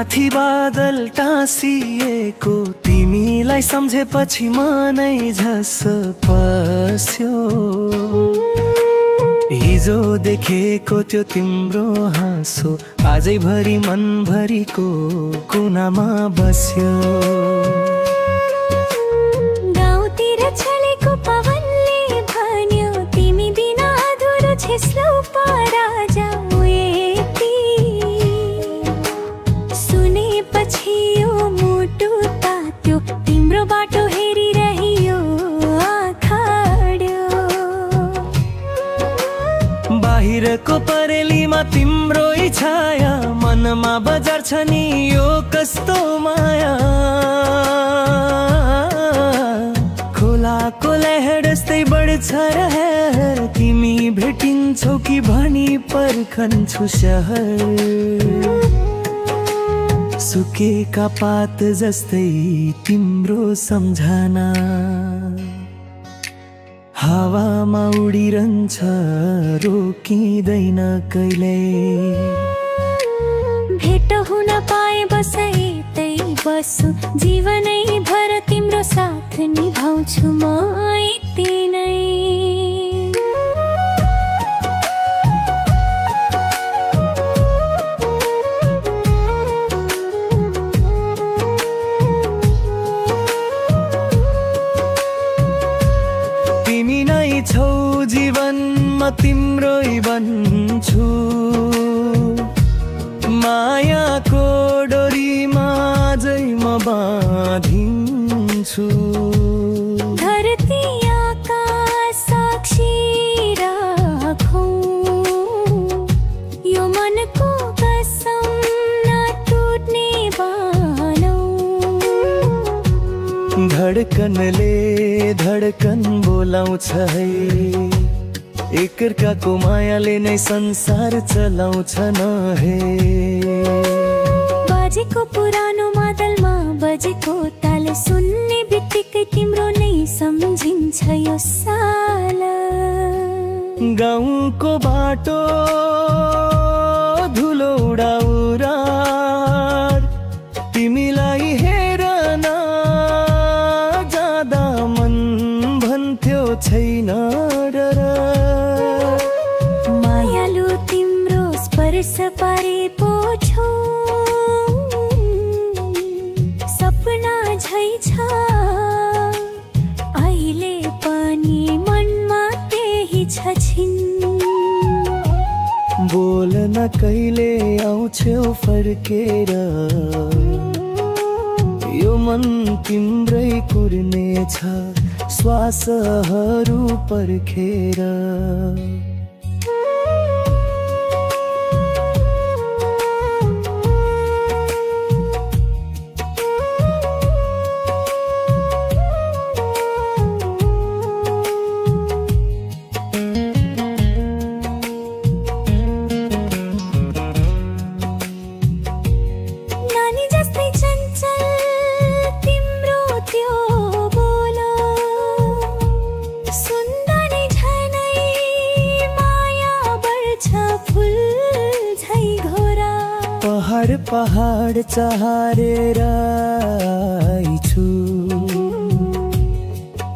माथि बादल टाँसिएको तिमीलाई सम्झेपछि मनै झस्स पस्यो। हिजो देखेको त्यो तिम्रो हाँसो आजैभरि मनभरिको कुनामा बस्यो। गाउँतिर चलेको पवनले भन्यो तिमी बिना अधुरो छेस्लो पराजा। सुनेपछि यो मुटु तात्यो तिम्रो बाटो हेरिरहियो आँखाड्यो। बाहिरको परेलीमा तिम्रो छाया मनमा बजार छ नि यो कस्तो माया। खोलाको लहर जस्तै बढ्छ रहर तिमी भेटिन्छौ कि भनी पर्खन्छु सहर। सुकेका पात जस्तै तिम्रो सम्झना हावामा उडिरहन्छ रोकिँदैन कहिले। भेट हुन पाए बस यतै बसु जीवनै भर तिम्रो साथ निभाउँछु म यति नै। तिमी नै छौ जीवन म तिम्रै बन्छु। मायाको डोरीमा अझै म बाँधिन्छु। धरती आकाश साक्षी राखौं यो मनको कसम नटुट्ने बानौं। धडकनले धडकन बोलाउँछ है एकअर्काको मायाले नै संसार चलाउँछ न हे। बाजेको पुरानो मादलमा बजेको ताल सुन्ने बित्तिकै तिम्रो नै सम्झिन्छ यो साल। गाउँको बाटो धुलो उडाउरा तिमीलाई हेरन जाँदा मन भन्थ्यो छैन डर। मायालु तिम्रो स्पर्श पारे पो छौ सपना झै छ अहिले पनि मनमा त्यही छ छिन। बोल्न कहिले आउँछौ फर्केर यो मन तिम्रै कुर्ने छ श्वासहरू पर्खेर। पहाड चहारेर आइछु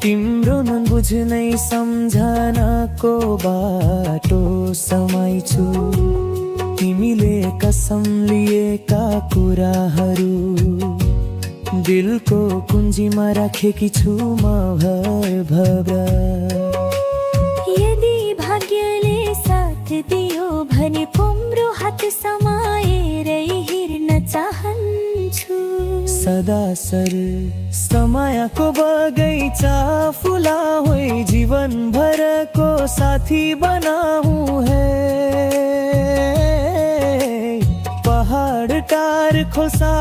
तिम्रो नबुझ्नै सम्झनाको बाटो समाइछु। तिमीले कसम लिएका कुराहरू दिलको कुञ्जीमा राखेकी छु म भर भब्रा। यदि भाग्यले साथ दियो भने तिम्रो हात समाएरै हिँड्न चाहन्छु। सदा सर समयको बगैँचा फुलाउँ जीवन भरको साथी बनाऊं है। पहाड टार खोल्सा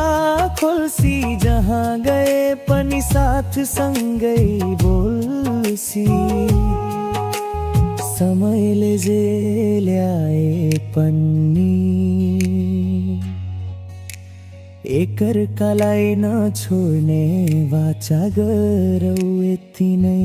खोल्सी जहाँ गए पनि साथ सँगै बोल्सी। समयले जे ल्याए पनि एकअर्कालाई नछोड्ने वाचा गरौँ यति नै।